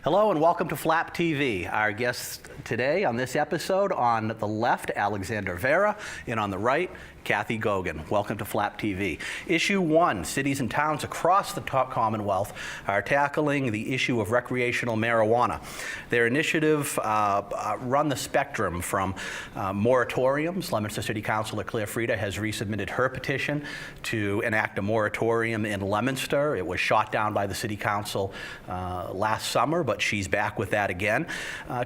Hello and welcome to Flap TV. Our guest today on this episode, on the left, Alexander Vera, and on the right, Kathy Goguen. Welcome to Flap TV. Issue 1, cities and towns across the top Commonwealth are tackling the issue of recreational marijuana. Their initiative run the spectrum from moratoriums. Leominster City Councilor Claire Frieda has resubmitted her petition to enact a moratorium in Leominster. It was shot down by the City Council last summer, but she's back with that again,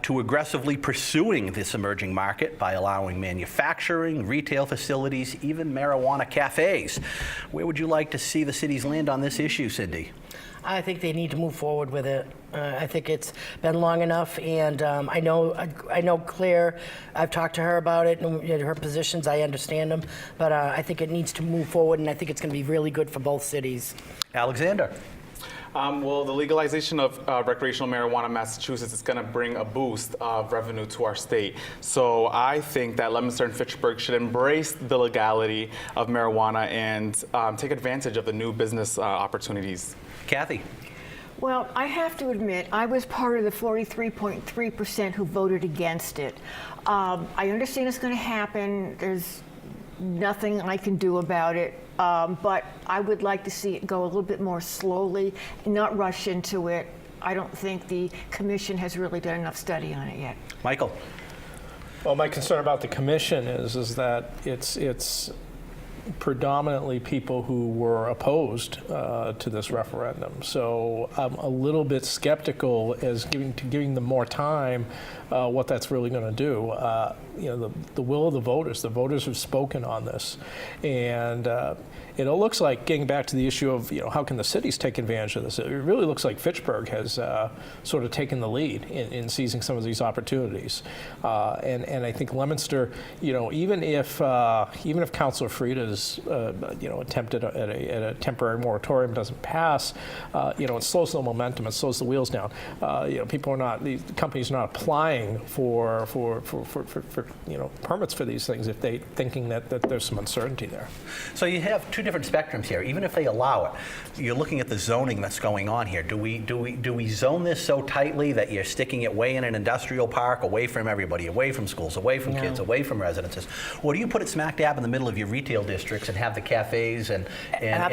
to aggressively pursuing this emerging market by allowing manufacturing, retail facilities, even marijuana cafes. Where would you like to see the cities land on this issue, Cindy? I think they need to move forward with it. I think it's been long enough, and I know Claire. I've talked to her about it and her positions. I understand them, but I think it needs to move forward, and I think it's going to be really good for both cities. Alexander. Well, the legalization of recreational marijuana in Massachusetts is going to bring a boost of revenue to our state. So I think that Leominster and Fitchburg should embrace the legality of marijuana and take advantage of the new business opportunities. Kathy. Well, I have to admit, I was part of the 43.3% who voted against it. I understand it's going to happen. There's nothing I can do about it. But I would like to see it go a little bit more slowly and not rush into it. I don't think the commission has really done enough study on it yet. Michael. Well, my concern about the commission is that it's predominantly people who were opposed to this referendum. So I'm a little bit skeptical as giving them more time what that's really going to do. The will of the voters have spoken on this, and it looks like, getting back to the issue of how can the cities take advantage of this, it really looks like Fitchburg has sort of taken the lead in seizing some of these opportunities, and I think Leominster, even if Councilor Frieda's attempted at a temporary moratorium doesn't pass, it slows the momentum, it slows the wheels down. People are not, the companies are not applying for permits for these things if they thinking that there's some uncertainty there. So you have two different spectrums here. Even if they allow it, you're looking at the zoning that's going on here. Do we zone this so tightly that you're sticking it way in an industrial park, away from everybody, away from schools, away from kids, away from residences? Or do you put it smack dab in the middle of your retail districts and have the cafes and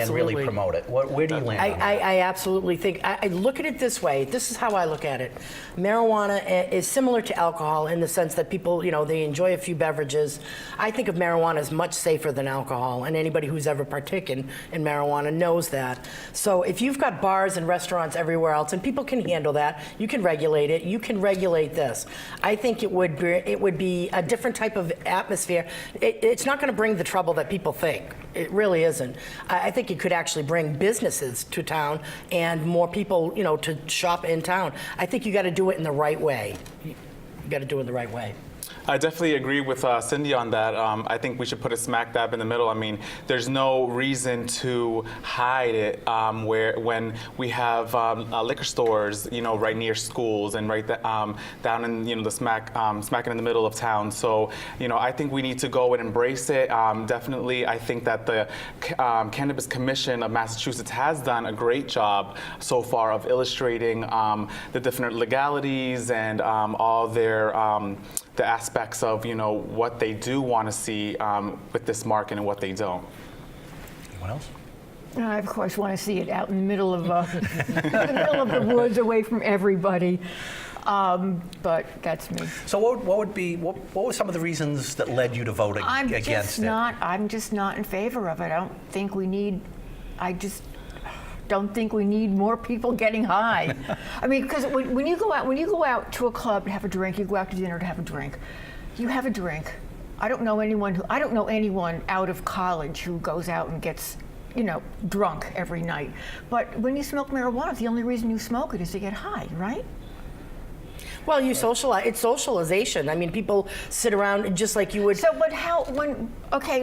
really promote it? Where do you land on that? I absolutely think, I look at it this way. This is how I look at it. Marijuana is similar to alcohol in the sense that people, they enjoy a few beverages. I think of marijuana as much safer than alcohol, and anybody who's ever partaken in marijuana knows that. So if you've got bars and restaurants everywhere else, and people can handle that, you can regulate it. You can regulate this. I think it would be a different type of atmosphere. It's not going to bring the trouble that people think. It really isn't. I think it could actually bring businesses to town and more people, to shop in town. I think you got to do it in the right way. You got to do it the right way. I definitely agree with Cindy on that. I think we should put it smack dab in the middle. I mean, there's no reason to hide it when we have liquor stores, right near schools and right down in the smack in the middle of town. So, I think we need to go and embrace it. Definitely, I think that the Cannabis Commission of Massachusetts has done a great job so far of illustrating the different legalities and all their the aspects of what they do want to see with this market and what they don't. Anyone else? I of course want to see it out in the middle of the middle of the woods, away from everybody. But that's me. So what were some of the reasons that led you to vote against it? I'm just not in favor of it. I don't think we need more people getting high. I mean, because when you go out to a club to have a drink, you go out to dinner to have a drink. You have a drink. I don't know anyone out of college who goes out and gets, drunk every night. But when you smoke marijuana, the only reason you smoke it is to get high, right? Well, you socialize. It's socialization. I mean, people sit around just like you would. So, but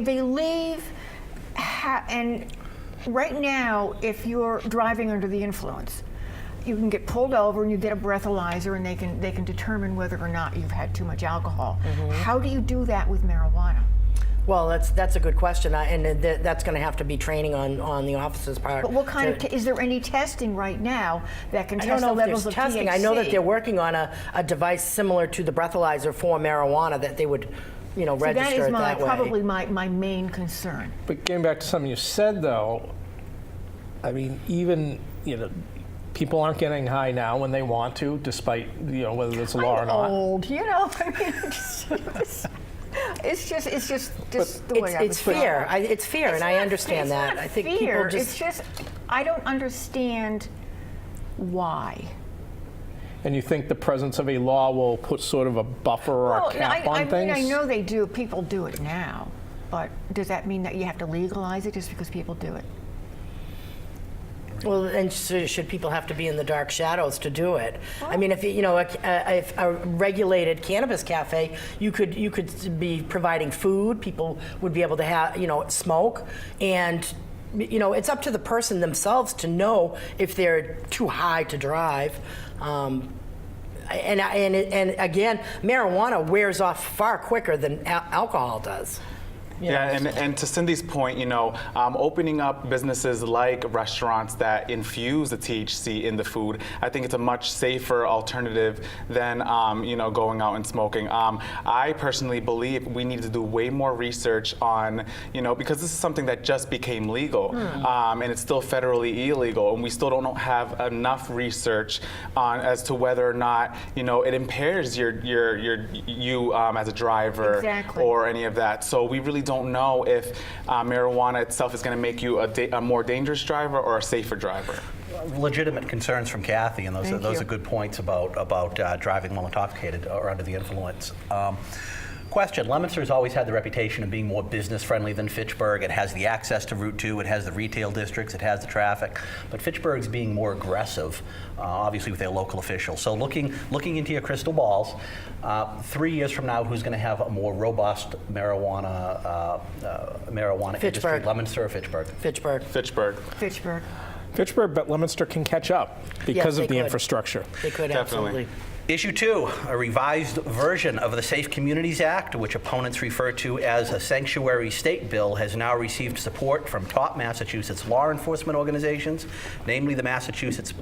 they leave, and right now, if you're driving under the influence, you can get pulled over and you get a breathalyzer, and they can determine whether or not you've had too much alcohol. Mm-hmm. How do you do that with marijuana? Well, that's a good question, and that's going to have to be training on the officer's part. But what kind of, is there any testing right now that can I don't test the know if levels there's of testing. THC? I know that they're working on a device similar to the breathalyzer for marijuana that they would, See, register that is it that way. probably my main concern. But getting back to something you said, though, I mean, even, people aren't getting high now when they want to, despite, whether it's a law or not. Old, I mean, it's just the way I It's was fear. brought up. It's fear, It's and I not- understand it's that. not I think fear. people just. It's just, I don't understand why. And you think the presence of a law will put sort of a buffer or a cap on things? I know they do. People do it now, but does that mean that you have to legalize it just because people do it? Well, and so should people have to be in the dark shadows to do it? I mean, if if a regulated cannabis cafe, you could be providing food. People would be able to have smoke, and it's up to the person themselves to know if they're too high to drive. And again, marijuana wears off far quicker than alcohol does. Yeah, and to Cindy's point, opening up businesses like restaurants that infuse the THC in the food, I think it's a much safer alternative than, going out and smoking. I personally believe we need to do way more research on, because this is something that just became legal, and it's still federally illegal, and we still don't have enough research on as to whether or not, it impairs you as a driver Exactly. or any of that. So we really don't know if marijuana itself is going to make you a more dangerous driver or a safer driver. Legitimate concerns from Kathy, and those Thank are you. good points about driving while intoxicated or under the influence. Question, Leominster has always had the reputation of being more business friendly than Fitchburg. It has the access to Route 2, it has the retail districts, it has the traffic, but Fitchburg's being more aggressive, obviously with their local officials. So looking into your crystal balls, 3 years from now, who's going to have a more robust marijuana industry, Fitchburg. Leominster or Fitchburg? Fitchburg. Fitchburg. Fitchburg. Fitchburg, but Leominster can catch up because Yes, of they the could. infrastructure. They could Definitely. absolutely. Issue 2, a revised version of the Safe Communities Act, which opponents refer to as a sanctuary state bill, has now received support from top Massachusetts law enforcement organizations, namely the Massachusetts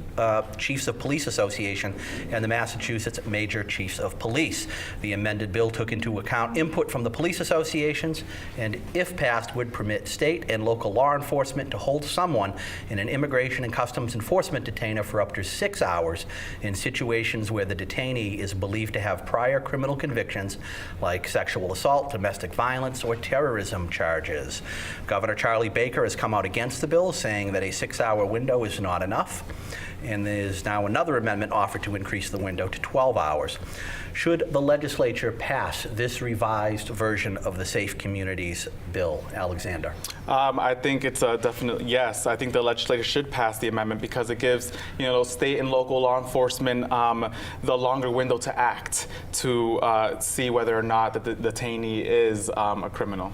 Chiefs of Police Association and the Massachusetts Major Chiefs of Police. The amended bill took into account input from the police associations and, if passed, would permit state and local law enforcement to hold someone in an Immigration and Customs Enforcement detainer for up to 6 hours in situations where the detainee is believed to have prior criminal convictions like sexual assault, domestic violence, or terrorism charges. Governor Charlie Baker has come out against the bill, saying that a 6-hour window is not enough, and there's now another amendment offered to increase the window to 12 hours. Should the legislature pass this revised version of the Safe Communities Bill, Alexander? I think it's a definite yes. I think the legislature should pass the amendment because it gives state and local law enforcement the longer window to act to see whether or not the detainee is a criminal.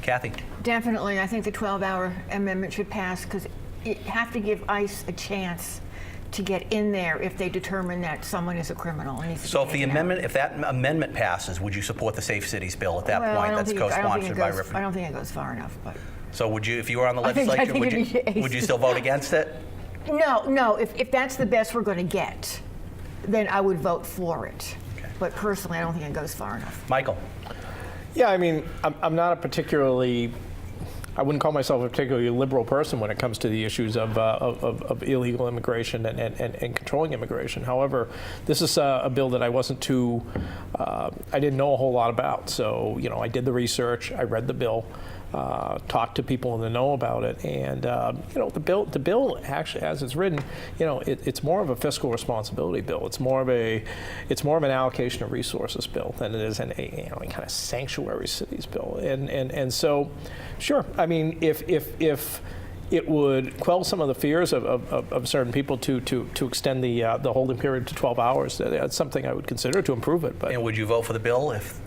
Kathy? Definitely, I think the 12-hour amendment should pass because you have to give ICE a chance to get in there if they determine that someone is a criminal. And needs to So be taken out. if that amendment passes, would you support the Safe Cities Bill at that Well, I point? don't That's think it- I don't think co-sponsored it by goes- I don't think it goes far enough, but. So would you, if you were on the I think legislature, it'd be would you still vote against it? No, if that's the best we're going to get, then I would vote for it. Okay. But personally, I don't think it goes far enough. Michael? Yeah, I mean, I'm not a particularly, I wouldn't call myself a particularly liberal person when it comes to the issues of illegal immigration and controlling immigration. However, this is a bill that I wasn't too, I didn't know a whole lot about. So, I did the research, I read the bill, talked to people in the know about it, and the bill actually, as it's written, it's more of a fiscal responsibility bill. It's more of an allocation of resources bill than it is a kind of sanctuary cities bill. And so, sure, I mean, if it would quell some of the fears of certain people to extend the holding period to 12 hours, that's something I would consider to improve it. But And would you vote for the bill if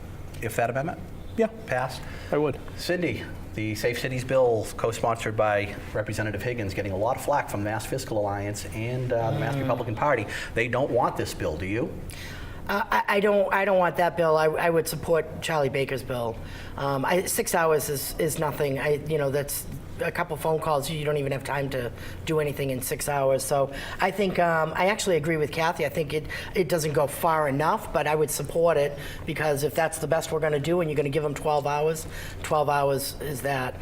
that amendment yeah, passed? I would. Cindy, the Safe Cities Bill, co-sponsored by Representative Higgins, getting a lot of flack from the Mass Fiscal Alliance and the Mass Republican Party. They don't want this bill, do you? I don't want that bill. I would support Charlie Baker's bill. 6 hours is nothing. That's a couple phone calls. You don't even have time to do anything in 6 hours. So I think I actually agree with Kathy. I think it doesn't go far enough, but I would support it because if that's the best we're going to do and you're going to give them 12 hours, 12 hours is that.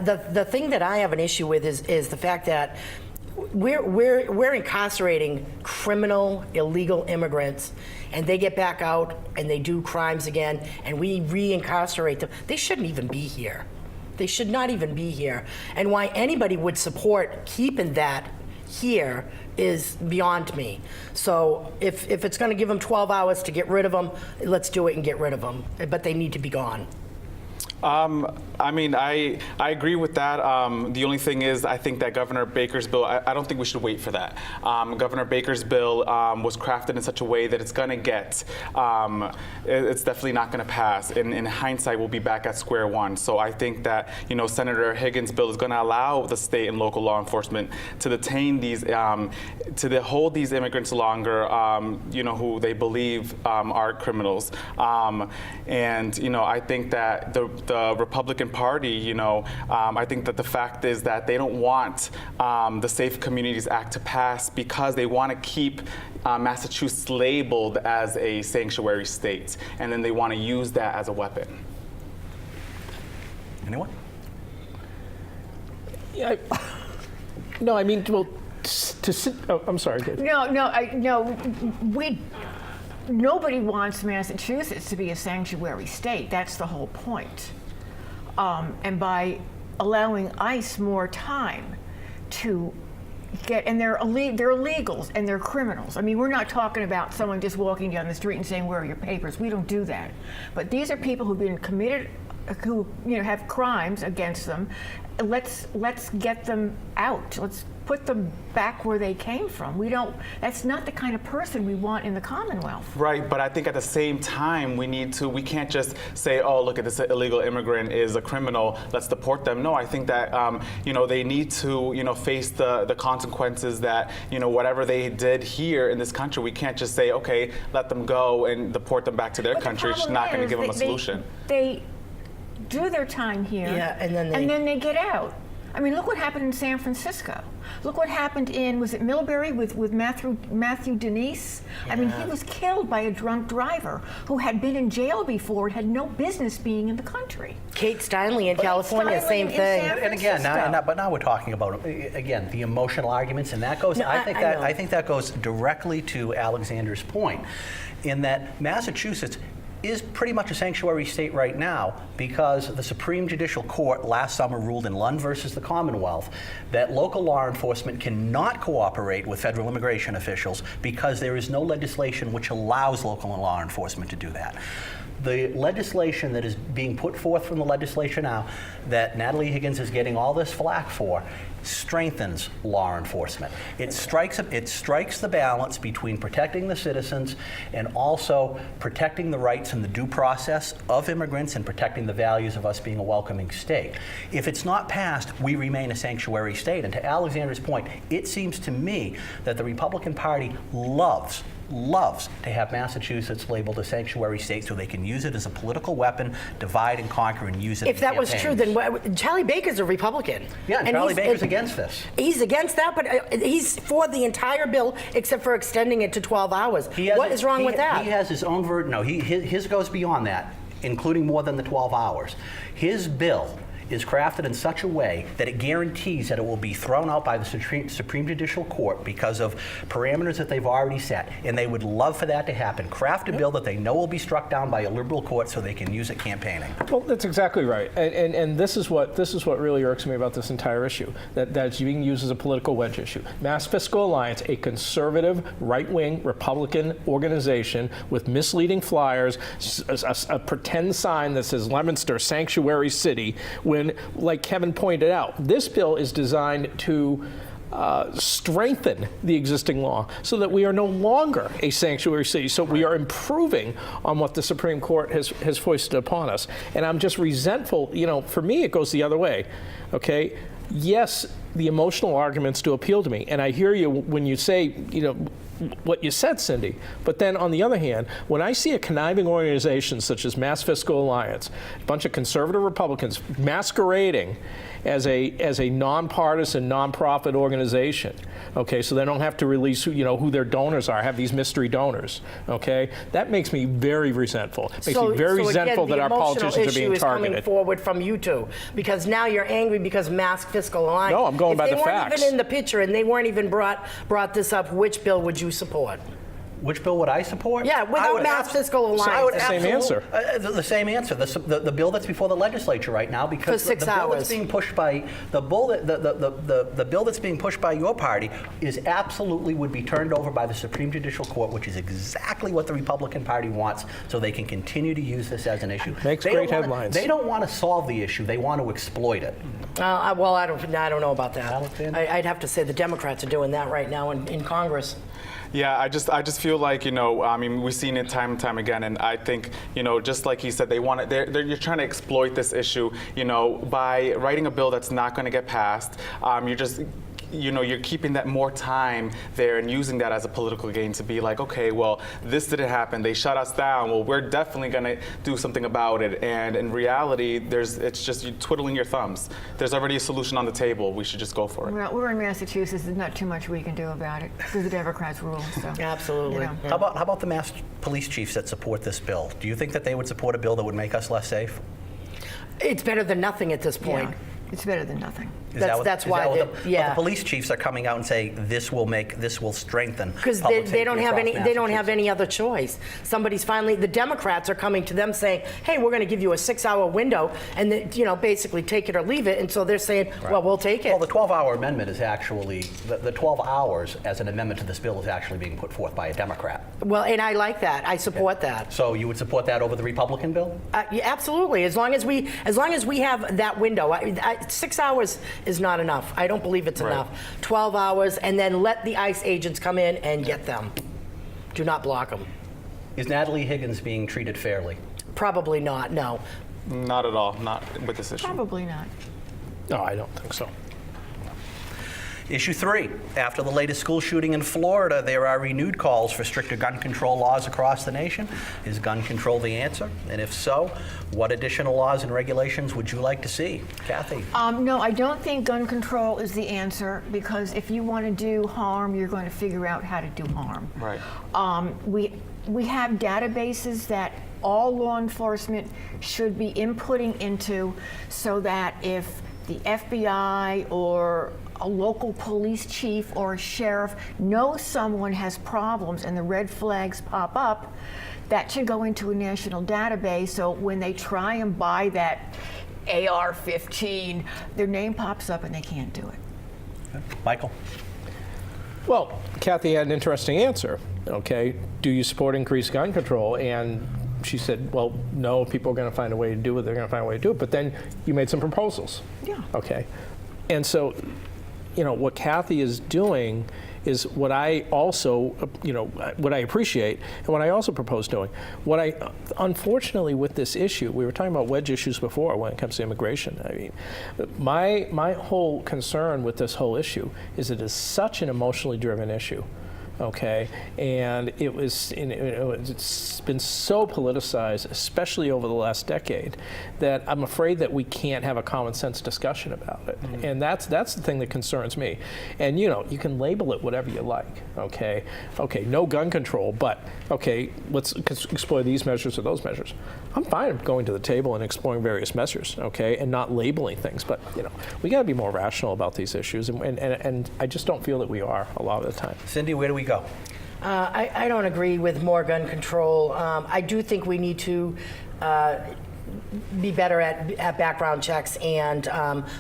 The thing that I have an issue with is the fact that we're incarcerating criminal, illegal immigrants, and they get back out and they do crimes again, and we re-incarcerate them. They shouldn't even be here. They should not even be here. And why anybody would support keeping that here is beyond me. So if it's going to give them 12 hours to get rid of them, let's do it and get rid of them. But they need to be gone. I agree with that. The only thing is, I think that Governor Baker's bill, I don't think we should wait for that. Governor Baker's bill was crafted in such a way that it's going to it's definitely not going to pass. In hindsight, we'll be back at square one. So I think that, Senator Higgins' bill is going to allow the state and local law enforcement to detain these, to hold these immigrants longer, who they believe are criminals. I think that the Republican Party, I think that the fact is that they don't want the Safe Communities Act to pass because they want to keep Massachusetts labeled as a sanctuary state, and then they want to use that as a weapon. Anyone? Yeah. No, I mean, well, to sit. Oh, I'm sorry, Dave. Nobody wants Massachusetts to be a sanctuary state. That's the whole point. And by allowing ICE more time to and they're illegals and they're criminals. I mean, we're not talking about someone just walking down the street and saying, "Where are your papers?" We don't do that. But these are people who've been committed, who have crimes against them. Let's get them out. Let's put them back where they came from. That's not the kind of person we want in the Commonwealth. Right, but I think at the same time, we can't just say, oh, look at this illegal immigrant is a criminal, let's deport them. No, I think that, they need to, face the consequences that, whatever they did here in this country, we can't just say, okay, let them go and deport them back to their country. It's not going to give them a solution. They do their time here, and then they get out. I mean, look what happened in San Francisco. Look what happened was it Millbury with Matthew Denise? Yeah. I mean, he was killed by a drunk driver who had been in jail before and had no business being in the country. Kate Steinle in California, same thing. And again, now we're talking about, again, the emotional arguments, and that goes, I think that goes directly to Alexander's point, in that Massachusetts is pretty much a sanctuary state right now because the Supreme Judicial Court last summer ruled in Lund versus the Commonwealth that local law enforcement cannot cooperate with federal immigration officials because there is no legislation which allows local law enforcement to do that. The legislation that is being put forth from the legislature now that Natalie Higgins is getting all this flack for strengthens law enforcement. It strikes the balance between protecting the citizens and also protecting the rights and the due process of immigrants and protecting the values of us being a welcoming state. If it's not passed, we remain a sanctuary state. And to Alexander's point, it seems to me that the Republican Party loves to have Massachusetts labeled a sanctuary state so they can use it as a political weapon, divide and conquer, and use it If that was true, then Charlie Baker's a Republican. Yeah, and Charlie Baker's against this. He's against that, but he's for the entire bill except for extending it to 12 hours. What is wrong with that? He has his own version. No, his goes beyond that, including more than the 12 hours. His bill is crafted in such a way that it guarantees that it will be thrown out by the Supreme Judicial Court because of parameters that they've already set, and they would love for that to happen. Craft a bill that they know will be struck down by a liberal court so they can use it campaigning. Well, that's exactly right, and this is what really irks me about this entire issue, that it's being used as a political wedge issue. Mass Fiscal Alliance, a conservative, right-wing Republican organization with misleading flyers, a pretend sign that says Leominster Sanctuary City, when, like Kevin pointed out, this bill is designed to strengthen the existing law so that we are no longer a sanctuary city. So we are improving on what the Supreme Court has foisted upon us. And I'm just resentful. For me, it goes the other way. Okay? Yes, the emotional arguments do appeal to me. And I hear you when you say, what you said, Cindy. But then on the other hand, when I see a conniving organization such as Mass Fiscal Alliance, a bunch of conservative Republicans masquerading as a nonpartisan, nonprofit organization, okay, so they don't have to release who their donors are, have these mystery donors, okay, that makes me very resentful. It makes me very resentful that our politicians are being targeted. So again, the emotional issue is coming targeted. forward from you two, because now you're angry because Mass Fiscal Alliance. No, I'm going by the If they weren't facts. even in the picture and they weren't even brought this up, which bill would you support? Which bill would I support? Yeah, without Mass Fiscal Alliance. I would The same absolute- answer. The same answer. The bill that's before the legislature right now, because For 6 the bill that's hours. being pushed by the bill that's being pushed by your party is absolutely would be turned over by the Supreme Judicial Court, which is exactly what the Republican Party wants, so they can continue to use this as an issue. Makes They great don't wanna- headlines. They don't want to solve the issue. They want to exploit it. Well, I don't know about that. Alexander? I'd have to say the Democrats are doing that right now in Congress. Yeah, I just feel like, I mean, we've seen it time and time again, and I think, just like he said, you're trying to exploit this issue, by writing a bill that's not going to get passed. You're just you're keeping that more time there and using that as a political gain to be like, okay, well, this didn't happen. They shut us down. Well, we're definitely going to do something about it. And in reality, it's just you twiddling your thumbs. There's already a solution on the table. We should just go for it. We're in Massachusetts. There's not too much we can do about it because the Democrats rule. So, Absolutely. How about the Mass police chiefs that support this bill? Do you think that they would support a bill that would make us less safe? It's better than nothing at this point. Yeah, it's better than nothing. That's why But the police chiefs are coming out and saying this will strengthen Because public they don't safety have across they don't have Massachusetts. any other choice. The Democrats are coming to them saying, "Hey, we're going to give you a 6-hour window, and basically take it or leave it." And so they're saying, "Well, we'll take it." Well, the 12-hour amendment is actually the 12 hours as an amendment to this bill is actually being put forth by a Democrat. Well, and I like that. I support that. So you would support that over the Republican bill? Yeah, absolutely. As long as we have that window, 6 hours is not enough. I don't believe it's Right. enough. 12 hours, and then let the ICE agents come in and get them. Do not block them. Is Natalie Higgins being treated fairly? Probably not. No. Not at all. Not with this issue. Probably not. No, I don't think so. Issue 3. After the latest school shooting in Florida, there are renewed calls for stricter gun control laws across the nation. Is gun control the answer? And if so, what additional laws and regulations would you like to see? Kathy? No, I don't think gun control is the answer because if you want to do harm, you're going to figure out how to do harm. Right. We have databases that all law enforcement should be inputting into so that if the FBI or a local police chief or a sheriff knows someone has problems and the red flags pop up, that should go into a national database so when they try and buy that AR-15, their name pops up and they can't do it. Michael? Well, Kathy had an interesting answer. Okay, do you support increased gun control? And she said, well, no, people are going to find a way to do it. They're going to find a way to do it. But then you made some proposals. Yeah. Okay. And so, what Kathy is doing is what I also, what I appreciate and what I also propose doing. Unfortunately, with this issue, we were talking about wedge issues before when it comes to immigration. I mean, my whole concern with this whole issue is it is such an emotionally driven issue. Okay, and it's been so politicized, especially over the last decade, that I'm afraid that we can't have a common sense discussion about it. Mm-hmm. And that's the thing that concerns me. And you can label it whatever you like. Okay, no gun control, but okay, let's explore these measures or those measures. I'm fine going to the table and exploring various measures, okay, and not labeling things. But we got to be more rational about these issues, and I just don't feel that we are a lot of the time. Cindy, where do we go? I don't agree with more gun control. I do think we need to be better at background checks, and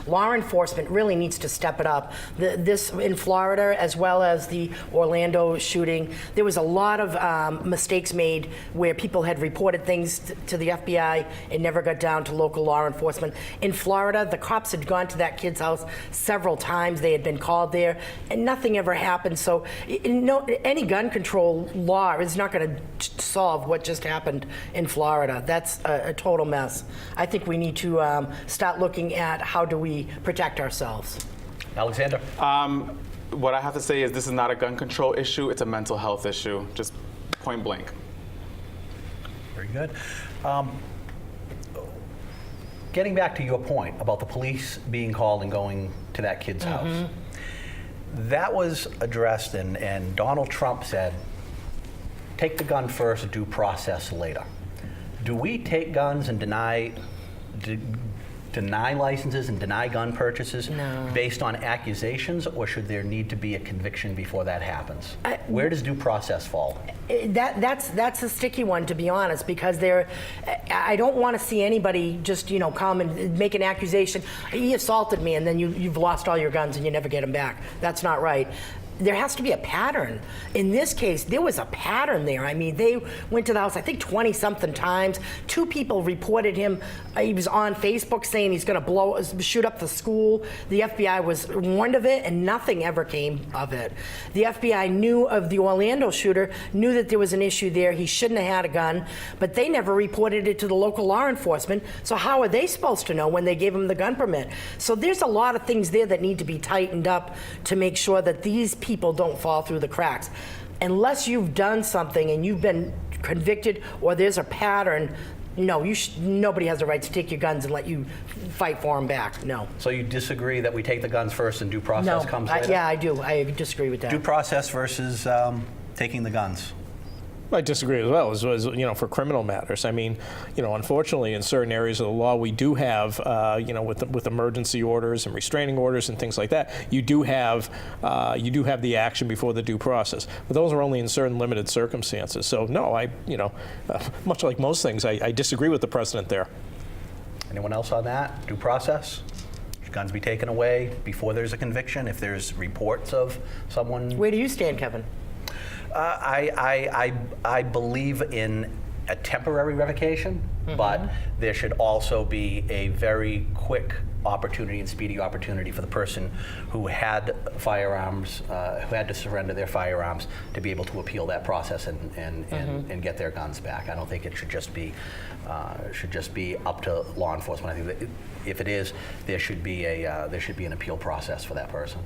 law enforcement really needs to step it up. This in Florida, as well as the Orlando shooting, there was a lot of mistakes made where people had reported things to the FBI. It never got down to local law enforcement. In Florida, the cops had gone to that kid's house several times. They had been called there, and nothing ever happened. So any gun control law is not going to solve what just happened in Florida. That's a total mess. I think we need to start looking at how do we protect ourselves. Alexander? what I have to say is this is not a gun control issue, it's a mental health issue, just point blank. Very good. Getting back to your point about the police being called and going to that kid's house, that was addressed, and Donald Trump said, take the gun first, due process later. Do we take guns and deny licenses and deny gun purchases based on accusations, or should there need to be a conviction before that happens? Where does due process fall? That's a sticky one, to be honest, because I don't want to see anybody just come and make an accusation. He assaulted me, and then you've lost all your guns and you never get them back. That's not right. There has to be a pattern. In this case, there was a pattern there. I mean, they went to the house, I think 20-something times. 2 people reported him. He was on Facebook saying he's going to shoot up the school. The FBI was warned of it, and nothing ever came of it. The FBI knew of the Orlando shooter, knew that there was an issue there. He shouldn't have had a gun, but they never reported it to the local law enforcement. So how are they supposed to know when they gave him the gun permit? So there's a lot of things there that need to be tightened up to make sure that these people don't fall through the cracks. Unless you've done something and you've been convicted or there's a pattern, no, nobody has the right to take your guns and let you fight for them back. No. So you disagree that we take the guns first and due process comes later? Yeah, I do. I disagree with that. Due process versus taking the guns. I disagree as well, as for criminal matters. I mean, unfortunately, in certain areas of the law, we do have, with emergency orders and restraining orders and things like that, you do have the action before the due process. But those are only in certain limited circumstances. So no, much like most things, I disagree with the president there. Anyone else on that? Due process? Should guns be taken away before there's a conviction if there's reports of someone? Where do you stand, Kevin? I believe in a temporary revocation, but there should also be a very quick opportunity and speedy opportunity for the person who had firearms, who had to surrender their firearms, to be able to appeal that process and get their guns back. I don't think it should just be up to law enforcement. I think that if it is, there should be an appeal process for that person.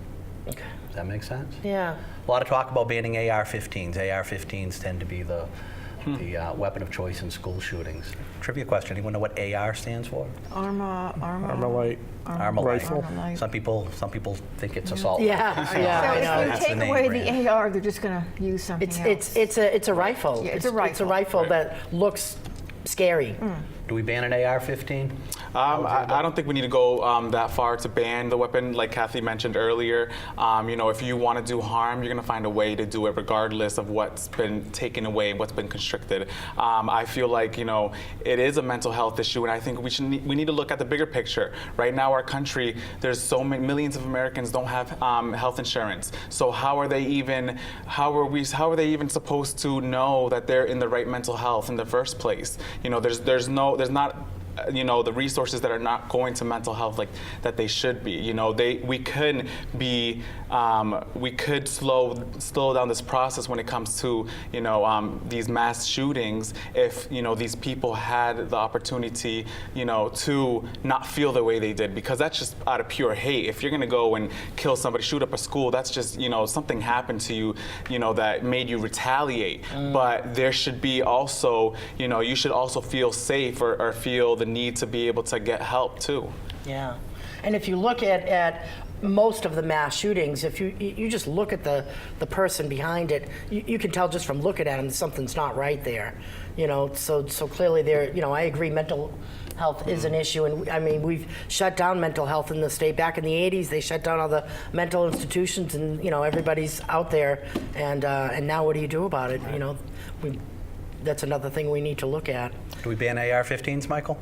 Okay. Does that make sense? Yeah. A lot of talk about banning AR-15s. AR-15s tend to be the weapon of choice in school shootings. Trivia question: anyone know what AR stands for? Armalite. Rifle. Armalite. Some people think it's assault. Yeah, rifle. yeah. So I know. if That's you the take name away brand. the AR, they're just going to use something else. It's a rifle. Yeah, it's It's a a rifle. rifle that looks scary. Do we ban an AR-15? I don't think we need to go that far to ban the weapon, like Kathy mentioned earlier. If you want to do harm, you're going to find a way to do it regardless of what's been taken away and what's been constricted. I feel like, it is a mental health issue, and I think we need to look at the bigger picture. Right now, our country, there's so many millions of Americans don't have health insurance. So how are they even supposed to know that they're in the right mental health in the first place? There's not the resources that are not going to mental health like that they should be. We could slow down this process when it comes to these mass shootings if these people had the opportunity to not feel the way they did, because that's just out of pure hate. If you're gonna go and kill somebody, shoot up a school, that's just something happened to you that made you retaliate. But there should be also you should also feel safe or feel the need to be able to get help too. Yeah. And if you look at most of the mass shootings, if you just look at the person behind it, you can tell just from looking at them something's not right there. So clearly there, I agree mental health is an issue, and I mean we've shut down mental health in the state. Back in the 80s, they shut down all the mental institutions, and everybody's out there, and now what do you do about it? That's another thing we need to look at. Do we ban AR-15s, Michael?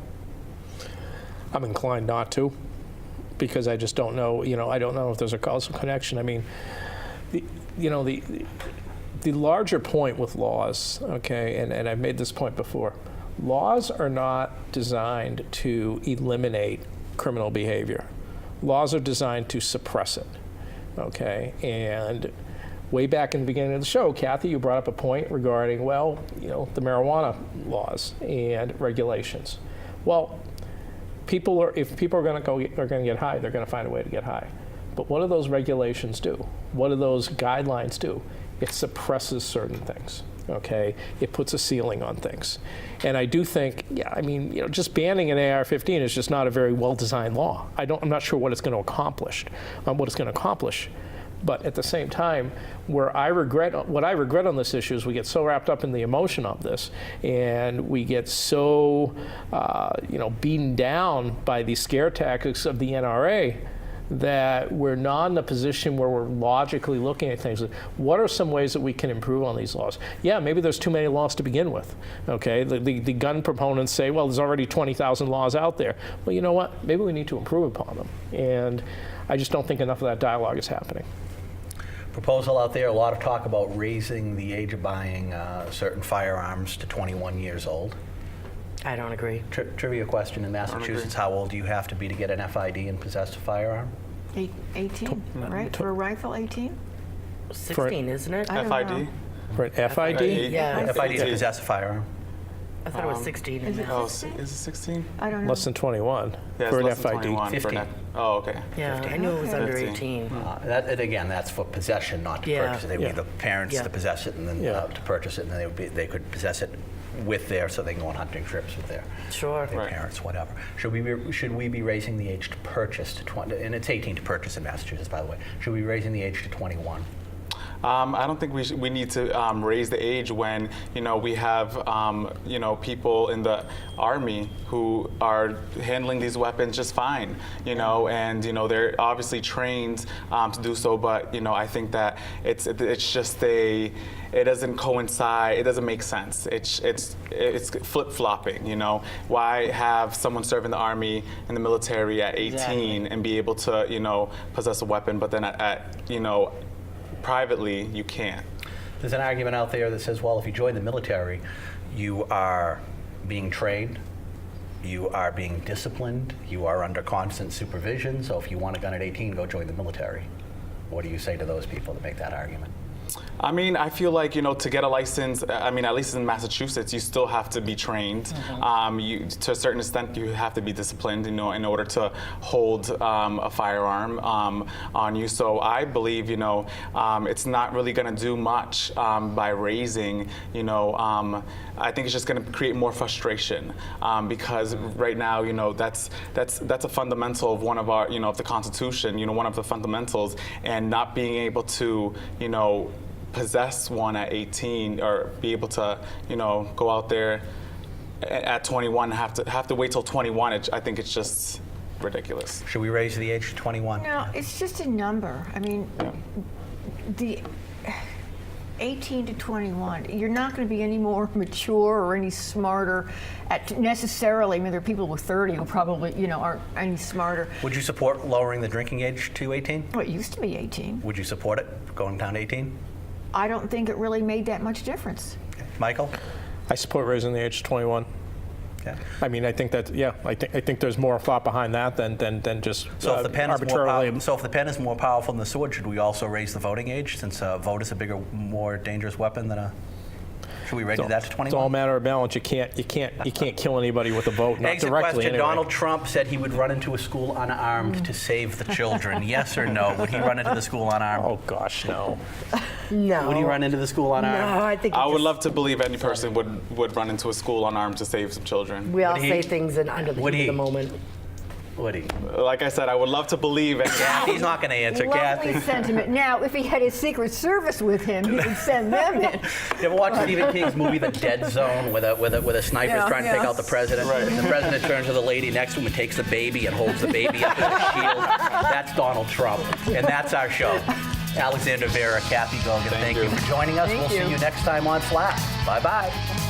I'm inclined not to, because I just don't know. I don't know if there's a causal connection. I mean, the larger point with laws, okay, and I've made this point before. Laws are not designed to eliminate criminal behavior. Laws are designed to suppress it, okay? And way back in the beginning of the show, Kathy, you brought up a point regarding, the marijuana laws and regulations. Well, if people are going to get high, they're going to find a way to get high. But what do those regulations do? What do those guidelines do? It suppresses certain things. Okay, it puts a ceiling on things, and I do think, just banning an AR-15 is just not a very well-designed law. I'm not sure what it's going to accomplish. But at the same time, what I regret on this issue is we get so wrapped up in the emotion of this, and we get so beaten down by the scare tactics of the NRA, that we're not in a position where we're logically looking at things. What are some ways that we can improve on these laws? Yeah, maybe there's too many laws to begin with. Okay, the gun proponents say, well, there's already 20,000 laws out there. Well, you know what? Maybe we need to improve upon them. And I just don't think enough of that dialogue is happening. Proposal out there, a lot of talk about raising the age of buying certain firearms to 21 years old. I don't agree. Trivia question: in Massachusetts, how old do you have to be to get an FID and possess a firearm? 18, right? For a rifle, 18? 16, isn't it? I don't FID? know. For an FID? Yeah. FID to possess a firearm. I thought it was 16 in Mass. Oh, is it 16? I don't know. Less than 21 Yeah, for it's an less than FID. 21 for 15. an Oh, okay. Yeah, I knew it was under 15. 18. And again, that's for possession, not to Yeah. purchase it. They would be the parents Yeah. to possess it and then Yeah. to purchase it, and then they could possess it with so they can go on hunting trips with their Sure. Right. parents, whatever. Should we be raising the age to purchase to 20? And it's 18 to purchase in Massachusetts, by the way. Should we be raising the age to 21? I don't think we need to raise the age when we have people in the Army who are handling these weapons just fine, and they're obviously trained to do so. But I think that it's just it doesn't coincide. It doesn't make sense. It's flip-flopping. Why have someone serve in the Army in the military at 18 Exactly. and be able to possess a weapon, but then at privately, you can't. There's an argument out there that says, well, if you join the military, you are being trained, you are being disciplined, you are under constant supervision, so if you want a gun at 18, go join the military. What do you say to those people that make that argument? I mean, I feel like, to get a license, at least in Massachusetts, you still have to be trained. To a certain extent, you have to be disciplined, in order to hold a firearm on you. So I believe, it's not really going to do much by raising, I think it's just going to create more frustration because right now, that's a fundamental of one of our, of the Constitution, one of the fundamentals, and not being able to, possess one at 18 or be able to, go out there at 21, have to wait till 21. I think it's just ridiculous. Should we raise the age to 21? No, it's just a number. I mean, the 18 to 21, you're not going to be any more mature or any smarter necessarily. I mean, there are people with 30 who probably, aren't any smarter. Would you support lowering the drinking age to 18? Well, it used to be 18. Would you support it, going down to 18? I don't think it really made that much difference. Okay. Michael? I support raising the age to 21. Okay. I mean, I think that, I think there's more thought behind that than just So if the pen arbitrarily. if the pen is more powerful than the sword, should we also raise the voting age, since a vote is a bigger, more dangerous weapon than a? Should we raise that to 21? It's all a matter of balance. You can't kill anybody with a vote, not Exit directly. question. Anyway. Donald Trump said he would run into a school unarmed to save the children. Yes or no? Would he run into the school unarmed? Oh gosh, no. No. Would he run into the school unarmed? No, I think I would love to believe any person would run into a school unarmed to save some children. we all Would he? say things under the Would heat of he? the moment. Would he? Like I said, I would love to believe it. He's not going to answer, Lovely Kathy. sentiment. Now, if he had his Secret Service with him, he would send them in. You ever watch Stephen King's movie The Dead Zone, where a sniper's Yeah, trying to take yeah. out the president? Right. The president turns to the lady next to him and takes the baby and holds the baby up as a shield. That's Donald Trump, and that's our show. Alexander Vera, Kathy Goguen, thank you for joining us. Thank We'll you. see you next time on Flat. Bye-bye.